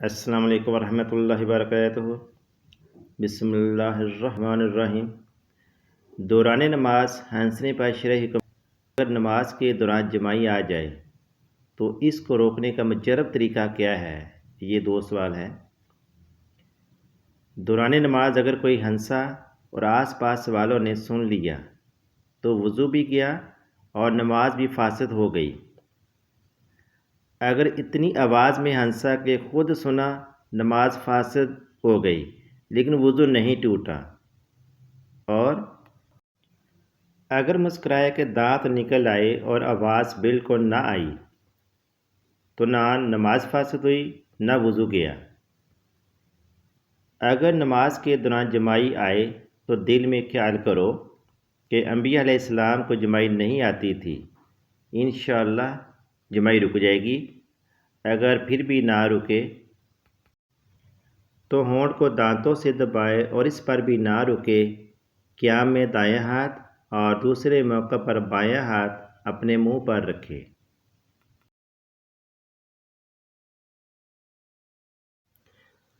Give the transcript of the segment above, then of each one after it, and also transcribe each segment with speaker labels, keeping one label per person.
Speaker 1: السلام علیکم ورحمۃ اللہ وبرکاتہ۔ بسم اللہ الرحمن الرحیم۔ دوران نماز ہنسنے پر شرعی حکم۔ اگر نماز کے دوران جمائی آ جائے تو اس کو روکنے کا مجرب طریقہ کیا ہے؟ یہ دو سوال ہیں۔ دوران نماز اگر کوئی ہنسا اور آس پاس والوں نے سن لیا تو وضو بھی کیا اور نماز بھی فاسد ہو گئی۔ اگر اتنی آواز میں ہنسا کہ خود سنا، نماز فاسد ہو گئی لیکن وضو نہیں ٹوٹا۔ اور اگر مسکرایا کہ دانت نکل آئے اور آواز بالکل نہ آئی تو نہ نماز فاسد ہوئی نہ وضو گیا۔ اگر نماز کے دوران جمائی آئے تو دل میں خیال کرو کہ انبیاء علیہ السلام کو جمائی نہیں آتی تھی، انشاءاللہ جمائی رک جائے گی۔ اگر پھر بھی نہ رکے تو ہونٹ کو دانتوں سے دبائے اور اس پر بھی نہ رکے، قیام میں دائیں ہاتھ اور دوسرے موقع پر بائیں ہاتھ اپنے منہ پر رکھے۔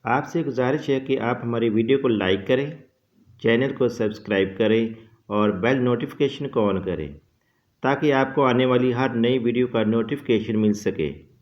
Speaker 1: آپ سے گزارش ہے کہ آپ ہماری ویڈیو کو لائک کریں، چینل کو سبسکرائب کریں اور بیل نوٹیفیکیشن کو آن کریں تاکہ آپ کو آنے والی ہر نئی ویڈیو کا نوٹیفیکیشن مل سکے۔